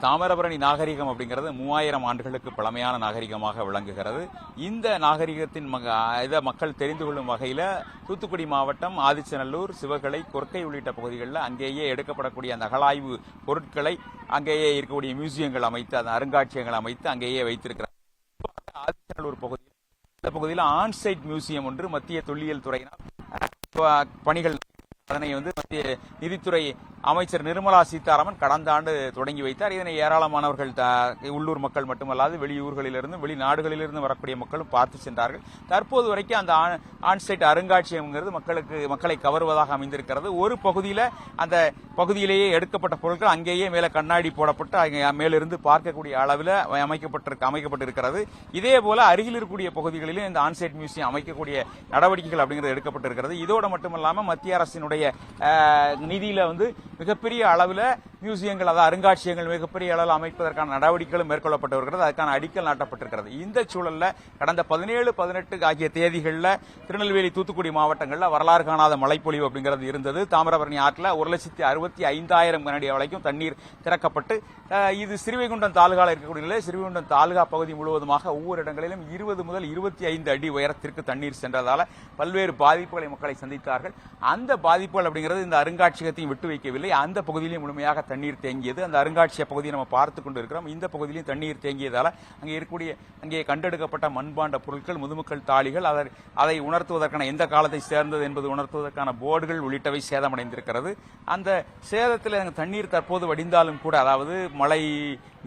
தாமிரபரணி நாகரிகம் அப்படிங்கிறது 3000 ஆண்டுகளுக்கு பழமையான நாகரிகமாக விளங்குகிறது. இந்த நாகரிகத்தின் இதை மக்கள் தெரிந்து கொள்ளும் வகையில் தூத்துக்குடி மாவட்டம் ஆதிச்சநல்லூர், சிவகலை, கொர்க்கை உள்ளிட்ட பகுதிகளில் அங்கேயே எடுக்கப்படக்கூடிய அந்த அகழாய்வு பொருட்களை அங்கேயே இருக்கக்கூடிய மியூசியங்கள் அமைத்து, அந்த அருங்காட்சியகங்கள் அமைத்து அங்கேயே வைத்திருக்கிறார். ஆதிச்சநல்லூர் பகுதியில் இந்த பகுதியில் ஆன்சைட் மியூசியம் ஒன்று மத்திய தொல்லியல் துறையினால் பணிகள் அதனை மத்திய நிதித்துறை அமைச்சர் நிர்மலா சீதாராமன் கடந்த ஆண்டு தொடங்கி வைத்தார். இதனை ஏராளமானவர்கள் உள்ளூர் மக்கள் மட்டுமல்லாது வெளியூர்களிலிருந்து வெளிநாடுகளிலிருந்து வரக்கூடிய மக்களும் பார்த்து சென்றார்கள். தற்போது வரைக்கும் அந்த ஆன்சைட் அருங்காட்சியகங்கிறது மக்களை கவருவதாக அமைந்திருக்கிறது. ஒரு பகுதியில் அந்த பகுதியிலேயே எடுக்கப்பட்ட பொருட்கள் அங்கேயே மேலே கண்ணாடி போடப்பட்டு மேலிருந்து பார்க்கக்கூடிய அளவில் அமைக்கப்பட்டிருக்கிறது. இதே போல அருகில் இருக்கக்கூடிய பகுதிகளிலும் இந்த ஆன்சைட் மியூசியம் அமைக்கக்கூடிய நடவடிக்கைகள் அப்படிங்கிறது எடுக்கப்பட்டிருக்கிறது. இதோடு மட்டுமல்லாமல் மத்திய அரசினுடைய நிதியில மிகப்பெரிய அளவில் மியூசியங்கள், அதாவது அருங்காட்சியகங்கள் மிகப்பெரிய அளவில் அமைப்பதற்கான நடவடிக்கைகளும் மேற்கொள்ளப்பட்டு வருகிறது. அதுக்கான அடிக்கல் நாட்டப்பட்டிருக்கிறது. இந்த சூழலில் கடந்த 17, 18 ஆகிய தேதிகளில் திருநெல்வேலி, தூத்துக்குடி மாவட்டங்களில் வரலாறு காணாத மழைப்பொழிவு அப்படிங்கிறது இருந்தது. தாமிரபரணி ஆற்றில் 1,65,000 கனஅடி வரைக்கும் தண்ணீர் திறக்கப்பட்டு இது ஸ்ரீவைகுண்டம் தாலுகாவில் இருக்கக்கூடிய நிலை. ஸ்ரீவைகுண்டம் தாலுகா பகுதி முழுவதுமாக ஒவ்வொரு இடங்களிலும் 20 முதல் 25 அடி உயரத்திற்கு தண்ணீர் சென்றதால பல்வேறு பாதிப்புகளை மக்களை சந்தித்தார்கள். அந்த பாதிப்புகள் அப்படிங்கிறது இந்த அருங்காட்சியகத்தையும் விட்டு வைக்கவில்லை. அந்த பகுதியிலும் முழுமையாக தண்ணீர் தேங்கியது. அந்த அருங்காட்சியக பகுதியை நம்ம பார்த்துக் கொண்டு இருக்கிறோம். இந்த பகுதியிலும் தண்ணீர் தேங்கியதால அங்கே கண்டெடுக்கப்பட்ட மண்பாண்ட பொருட்கள், முதுமக்கள் தாளிகள், அதை உணர்த்துவதற்கான எந்த காலத்தை சேர்ந்தது என்பது உணர்த்துவதற்கான போர்டுகள் உள்ளிட்டவை சேதமடைந்திருக்கிறது. அந்த சேதத்தில் தண்ணீர் தற்போது வடிந்தாலும் கூட, அதாவது மழை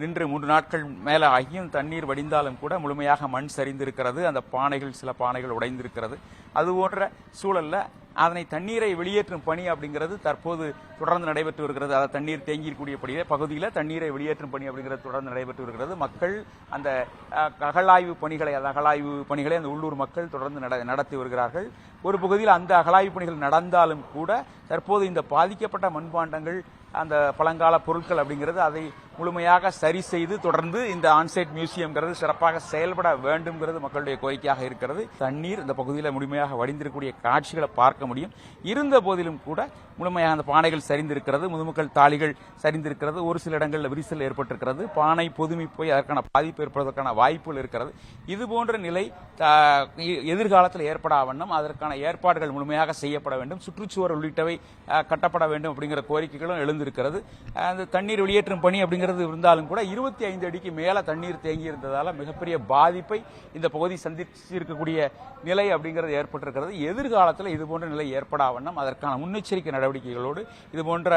நின்று 3 நாட்கள் மேல ஆகியும் தண்ணீர் வடிந்தாலும் கூட முழுமையாக மண் சரிந்திருக்கிறது. அந்த சில பானைகள் உடைந்திருக்கிறது. அதுபோன்ற சூழல்ல அதனை தண்ணீரை வெளியேற்றும் பணி அப்படிங்கிறது தற்போது தொடர்ந்து நடைபெற்று வருகிறது. அதாவது தண்ணீர் தேங்கியிருக்கூடிய பகுதியில் தண்ணீரை வெளியேற்றும் பணி அப்படிங்கிறது தொடர்ந்து நடைபெற்று வருகிறது. மக்கள் அந்த அகழாய்வு பணிகளை அந்த உள்ளூர் மக்கள் தொடர்ந்து நடத்தி வருகிறார்கள். ஒரு பகுதியில் அந்த அகழாய்வு பணிகள் நடந்தாலும் கூட தற்போது இந்த பாதிக்கப்பட்ட மண்பாண்டங்கள், அந்த பழங்கால பொருட்கள் அப்படிங்கிறது அதை முழுமையாக சரி செய்து தொடர்ந்து இந்த ஆன்சைட் மியூசியம்ங்கிறது சிறப்பாக செயல்பட வேண்டும்ங்கிறது மக்களுடைய கோரிக்கையாக இருக்கிறது. தண்ணீர் இந்த பகுதியில் முழுமையாக வடிந்திருக்கக்கூடிய காட்சிகளை பார்க்க முடியும். இருந்த போதிலும் கூட முழுமையாக அந்த பானைகள் சரிந்திருக்கிறது, முதுமக்கள் தாளிகள் சரிந்திருக்கிறது, ஒரு சில இடங்களில் விரிசல் ஏற்பட்டிருக்கிறது, பானை பொதுமி போய் அதற்கான பாதிப்பு ஏற்படுவதற்கான வாய்ப்புகள் இருக்கிறது. இதுபோன்ற நிலை எதிர்காலத்தில் ஏற்படா வண்ணம் அதற்கான ஏற்பாடுகள் முழுமையாக செய்யப்பட வேண்டும். சுற்றுச்சுவர் உள்ளிட்டவை கட்டப்பட வேண்டும் அப்படிங்கிற கோரிக்கைகளும் எழுந்திருக்கிறது. அந்த தண்ணீர் வெளியேற்றும் பணி அப்படிங்கிறது இருந்தாலும் கூட 25 அடிக்கு மேல தண்ணீர் தேங்கி இருந்ததால மிகப்பெரிய பாதிப்பை இந்த பகுதி சந்திச்சிருக்கக்கூடிய நிலை அப்படிங்கிறது ஏற்பட்டிருக்கிறது. எதிர்காலத்தில் இதுபோன்ற நிலை ஏற்படா வண்ணம் அதற்கான முன்னெச்சரிக்கை நடவடிக்கைகளோடு இதுபோன்ற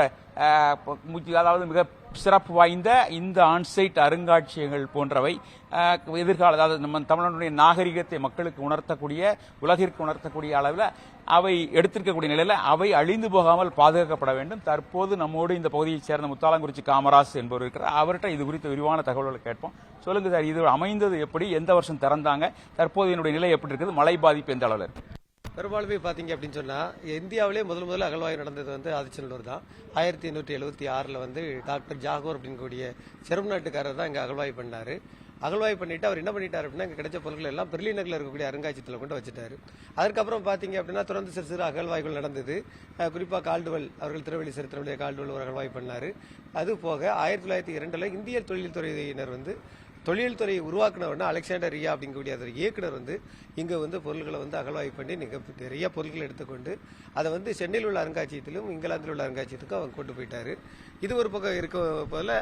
அதாவது மிக சிறப்பு வாய்ந்த இந்த ஆன்சைட் அருங்காட்சியகங்கள் போன்றவை எதிர்கால, அதாவது நம்ம தமிழனுடைய நாகரிகத்தை மக்களுக்கு உணர்த்தக்கூடிய, உலகிற்கு உணர்த்தக்கூடிய அளவில் அவை எடுத்திருக்கக்கூடிய நிலையில் அவை அழிந்து போகாமல் பாதுகாக்கப்பட வேண்டும். தற்போது நம்மோடு இந்த பகுதியைச் சேர்ந்த முத்தாலங்குறிச்சி காமராஜ் என்பவர் இருக்கிறார். அவர்கிட்ட இது குறித்த விரிவான தகவல்களை கேட்போம். சொல்லுங்க சார், இது அமைந்தது எப்படி, எந்த வருஷம் திறந்தாங்க, தற்போது என்னுடைய நிலை எப்படி இருக்குது, மழை பாதிப்பு எந்த அளவில் இருக்கு? பெரும்பாலுமே பார்த்தீங்க அப்படின்னு சொன்னால் இந்தியாவிலே முதல்ல அகழ்வாய்வு நடந்தது ஆதிச்சநல்லூர் தான். 1876 டாக்டர் ஜாகூர் அப்படிங்கக்கூடிய செருப்பு நாட்டுக்காரர் தான் இங்கே அகழ்வாய்வு பண்ணார். அகழ்வாய்வு பண்ணிட்டு அவர் என்ன பண்ணிட்டார் அப்படின்னா, இங்கே கிடைச்ச பொருட்கள் எல்லாம் பெர்லின் நகரில் இருக்கக்கூடிய அருங்காட்சியகத்தில் கொண்டு வச்சுட்டாரு. அதற்கப்புறம் பார்த்தீங்க அப்படின்னா தொடர்ந்து சிறு அகழ்வாய்வுகள் நடந்தது. குறிப்பாக கால்டுவல் அவர்கள் திருவள்ளி சரித்திரமுடைய கால்டுவல் ஒரு அகழ்வாய்வு பண்ணார். அது போக 1902 இந்திய தொழில்துறையினர் தொழில்துறையை உருவாக்குனவர்னா அலெக்சாண்டர் ரியா அப்படிங்கக்கூடிய இயக்குனர் இங்கே பொருள்களை அகழ்வாய்வு பண்ணி நிறைய பொருட்கள் எடுத்துக்கொண்டு அதை சென்னையில் உள்ள அருங்காட்சியகத்திலும் இங்கிலாந்தில் உள்ள அருங்காட்சியகத்துக்கும் அவங்க கொண்டு போயிட்டாரு. இது ஒரு பக்கம் இருக்க போல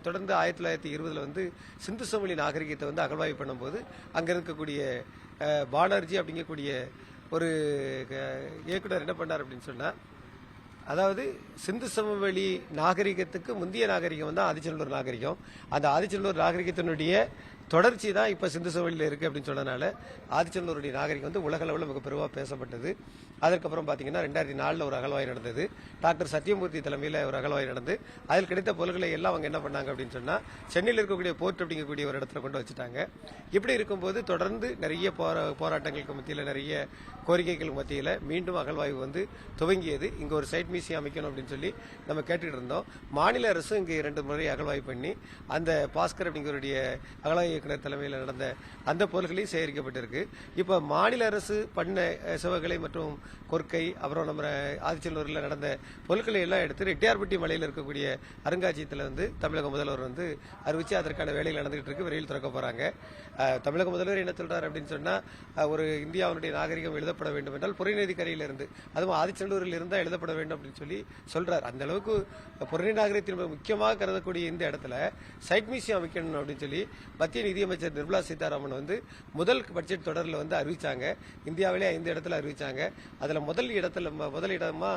தொடர்ந்து 1920 சிந்து சமவெளி நாகரிகத்தை அகழ்வாய்வு பண்ணும்போது அங்கே இருக்கக்கூடிய பானர்ஜி அப்படிங்கக்கூடிய ஒரு இயக்குனர் என்ன பண்ணார் அப்படின்னு சொன்னால், அதாவது சிந்து சமவெளி நாகரிகத்துக்கு முந்தைய நாகரிகம் தான் ஆதிச்சநல்லூர் நாகரிகம். அந்த ஆதிச்சநல்லூர் நாகரிகத்தினுடைய தொடர்ச்சி தான் இப்போ சிந்து சமவெளியில் இருக்குது அப்படின்னு சொன்னதுனால ஆதிச்சநல்லூருடைய நாகரிகம் உலக அளவில் மிக பெருவாக பேசப்பட்டது. அதற்கப்புறம் பார்த்தீங்கன்னா 2004 ஒரு அகழ்வாய்வு நடந்தது. டாக்டர் சத்யமூர்த்தி தலைமையில் ஒரு அகழ்வாய்வு நடந்து அதில் கிடைத்த பொருட்களை எல்லாம் அவங்க என்ன பண்ணாங்க அப்படின்னு சொன்னால், சென்னையில் இருக்கக்கூடிய போர்ட் அப்படிங்கக்கூடிய ஒரு இடத்துல கொண்டு வச்சுட்டாங்க. இப்படி இருக்கும்போது தொடர்ந்து நிறைய போராட்டங்களுக்கு மத்தியில், நிறைய கோரிக்கைகள் மத்தியில் மீண்டும் அகழ்வாய்வு துவங்கியது. இங்கே ஒரு சைட் மியூசியம் அமைக்கணும் அப்படின்னு சொல்லி நம்ம கேட்டுக்கிட்டு இருந்தோம். மாநில அரசும் இங்கே 2 முறை அகழ்வாய்வு பண்ணி அந்த பாஸ்கர் அப்படிங்கிறடைய அகழ்வாய்வு இயக்குனர் தலைமையில் நடந்த அந்த பொருட்களையும் சேகரிக்கப்பட்டிருக்கு. இப்போ மாநில அரசு பண்ண சிவகலை மற்றும் கொற்கை, அப்புறம் நம்ம ஆதிச்சநல்லூரில் நடந்த பொருட்களை எல்லாம் எடுத்து ரெட்டியார்பட்டி மலையில் இருக்கக்கூடிய அருங்காட்சியகத்தில் வந்து தமிழக முதல்வர் வந்து அறிவிச்சு அதற்கான வேலைகள் நடந்துகிட்டு இருக்கு. விரைவில் திறக்க போறாங்க. தமிழக முதல்வர் என்ன சொல்றாரு அப்படின்னு சொன்னா, ஒரு இந்தியாவுடைய நாகரிகம் எழுதப்பட வேண்டும் என்றால் புறநதி கரையிலிருந்து, அதுவும் ஆதிச்சநல்லூரில் இருந்தால் எழுதப்பட வேண்டும் அப்படின்னு சொல்லி சொல்றாரு. அந்த அளவுக்கு புறநதி நாகரிகத்தின் முக்கியமாக கருதக்கூடிய இந்த இடத்துல சைட் மியூசியம் அமைக்கணும் அப்படின்னு சொல்லி மத்திய நிதியமைச்சர் நிர்மலா சீதாராமன் வந்து முதல் பட்ஜெட் தொடரில் வந்து அறிவிச்சாங்க. இந்தியாவிலே 5 இடத்துல அறிவிச்சாங்க. அதுல முதல் இடமா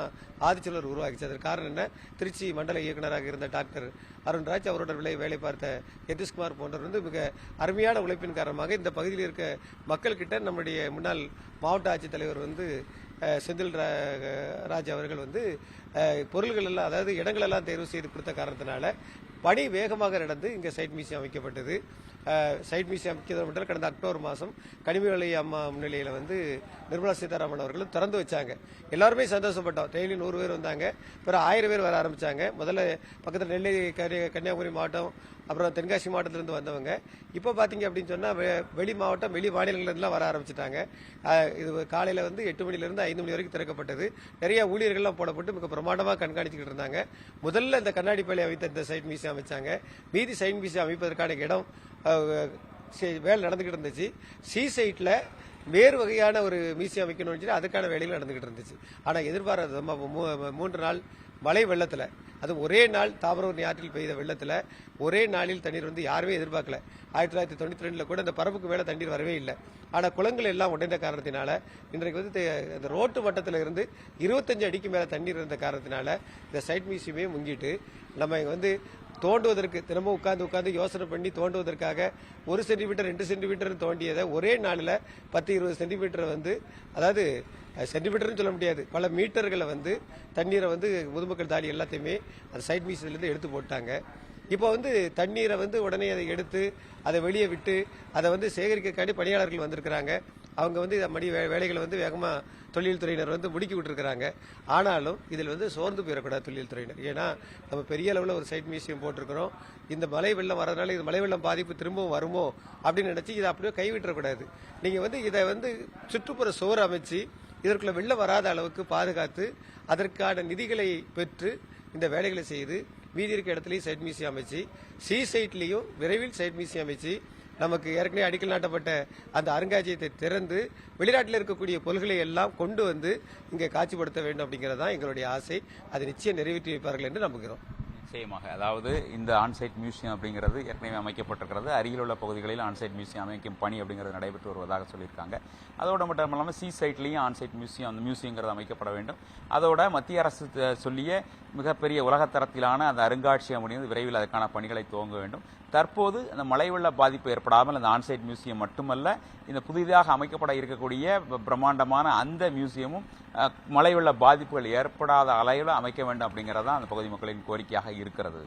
ஆதிச்சநல்லூர் உருவாக்கிச்சு. அதற்கு காரணம் என்ன, திருச்சி மண்டல இயக்குநராக இருந்த டாக்டர் அருண்ராஜ், அவரோட வேலை பார்த்த யதீஷ்குமார் போன்றவர் வந்து மிக அருமையான உழைப்பின் காரணமாக இந்த பகுதியில் இருக்க மக்கள் கிட்ட நம்முடைய முன்னாள் மாவட்ட ஆட்சித்தலைவர் வந்து செந்தில் ராஜ் அவர்கள் வந்து பொருள்கள் எல்லாம், அதாவது இடங்கள் எல்லாம் தேர்வு செய்து கொடுத்த காரணத்தினால பணி வேகமாக நடந்து இங்க சைட் மியூசியம் அமைக்கப்பட்டது. சைட் மியூசியம் அமைக்கிறது கடந்த அக்டோபர் மாதம் கனிமொழி அம்மா முன்னிலையில் வந்து நிர்மலா சீதாராமன் அவர்களும் திறந்து வச்சாங்க. எல்லாருமே சந்தோஷப்பட்டோம். டெய்லி 100 பேர் வந்தாங்க. பிறகு 1000 பேர் வர ஆரம்பிச்சாங்க. முதல்ல பக்கத்தில் நெல்லை, கன்னியாகுமரி மாவட்டம், அப்புறம் தென்காசி மாவட்டத்திலிருந்து வந்தவங்க இப்போ பார்த்தீங்க அப்படின்னு சொன்னா வெளி மாவட்டம், வெளி மாநிலங்கள்லாம் வர ஆரம்பிச்சிட்டாங்க. இது காலையில் வந்து 8 மணிலிருந்து 5 மணி வரைக்கும் திறக்கப்பட்டது. நிறைய ஊழியர்கள்லாம் போடப்பட்டு மிக பிரமாண்டமாக கண்காணிச்சுக்கிட்டு இருந்தாங்க. முதல்ல இந்த கண்ணாடி பள்ளி அமைத்த இந்த சைட் மியூசியம் அமைச்சாங்க. மீதி சைட் மியூசியம் அமைப்பதற்கான இடம் வேலை நடந்துகிட்டு இருந்துச்சு. சி சைட்ல வேறு வகையான ஒரு மியூசியம் அமைக்கணும்னு சொல்லி அதுக்கான வேலைகள் நடந்துகிட்டு இருந்துச்சு. ஆனா எதிர்பாராத 3 நாள் மழை வெள்ளத்துல, அது ஒரே நாள் தாமிரபரணி ஆற்றில் பெய்த வெள்ளத்துல ஒரே நாளில் தண்ணீர் வந்து யாருமே எதிர்பார்க்கல. 1992 கூட இந்த பரப்புக்கு மேல தண்ணீர் வரவே இல்லை. ஆனா குளங்கள் எல்லாம் உடைந்த காரணத்தினால இன்றைக்கு வந்து இந்த ரோட்டு மட்டத்தில் இருந்து 25 அடிக்கு மேல தண்ணீர் இருந்த காரணத்தினால இந்த சைட் மியூசியமே முங்கிட்டு நம்ம வந்து தோண்டுவதற்கு தினமும் உட்கார்ந்து யோசனை பண்ணி தோண்டுவதற்காக 1 சென்டிமீட்டர் 2 சென்டிமீட்டர் தோண்டியதை ஒரே நாளில் 10-20 சென்டிமீட்டர் வந்து, அதாவது சென்டிமீட்டர்னு சொல்ல முடியாது, பல மீட்டர்களை வந்து தண்ணீரை வந்து முதுமக்கள் தாலி எல்லாத்தையுமே அந்த சைட் மியூசியத்திலிருந்து எடுத்து போட்டாங்க. இப்போ வந்து தண்ணீரை வந்து உடனே அதை எடுத்து அதை வெளியே விட்டு அதை வந்து சேகரிக்கிறக்காண்டி பணியாளர்கள் வந்திருக்கிறாங்க. அவங்க வந்து வேலைகளை வந்து வேகமா தொழில் துறையினர் வந்து முடுக்கி விட்டுருக்காங்க. ஆனாலும் இதில் வந்து சோர்ந்து போயிடக்கூடாது தொழில் துறையினர். ஏன்னா நம்ம பெரிய அளவில் ஒரு சைட் மியூசியம் போட்டிருக்கிறோம். இந்த மழை வெள்ளம் வரதுனால இது மழை வெள்ளம் பாதிப்பு திரும்பவும் வருமோ அப்படின்னு நினைச்சு இதை அப்படியே கைவிட்டுறக்கூடாது. நீங்க வந்து இதை வந்து சுற்றுப்புற சுவர் அமைச்சு இதற்குள்ள வெள்ளம் வராத அளவுக்கு பாதுகாத்து அதற்கான நிதிகளை பெற்று இந்த வேலைகளை செய்து மீதி இருக்க இடத்துலயும் சைட் மியூசியம் அமைச்சு, சி சைட்லயும் விரைவில் சைட் மியூசியம் அமைச்சு நமக்கு ஏற்கனவே அடிக்கல் நாட்டப்பட்ட அந்த அருங்காட்சியகத்தை திறந்து வெளிநாட்டில் இருக்கக்கூடிய பொருள்களை எல்லாம் கொண்டு வந்து இங்கே காட்சிப்படுத்த வேண்டும் அப்படிங்கறதுதான் எங்களுடைய ஆசை. அதை நிச்சயம் நிறைவேற்றி வைப்பார்கள் என்று நம்புகிறோம். நிச்சயமாக. அதாவது இந்த ஆன்சைட் மியூசியம் அப்படிங்கிறது ஏற்கனவே அமைக்கப்பட்டிருக்கிறது. அருகில் உள்ள பகுதிகளில் ஆன்சைட் மியூசியம் அமைக்கும் பணி அப்படிங்கிறது நடைபெற்று வருவதாக சொல்லியிருக்காங்க. அதோடு மட்டும் இல்லாமல் சி சைட்லையும் ஆன்சைட் மியூசியம், அந்த மியூசியங்கிறது அமைக்கப்பட வேண்டும். அதோட மத்திய அரசு சொல்லிய மிகப்பெரிய உலகத்தரத்திலான அந்த அருங்காட்சியகம் அப்படிங்கிறது விரைவில் அதற்கான பணிகளை துவங்க வேண்டும். தற்போது அந்த மழை வெள்ள பாதிப்பு ஏற்படாமல் அந்த ஆன்சைட் மியூசியம் மட்டுமல்ல, இந்த புதிதாக அமைக்கப்பட இருக்கக்கூடிய பிரம்மாண்டமான அந்த மியூசியமும் மழை வெள்ள பாதிப்புகள் ஏற்படாத அளவில் அமைக்க வேண்டும் அப்படிங்கிறது தான் அந்த பகுதி மக்களின் கோரிக்கையாக இருக்கிறது.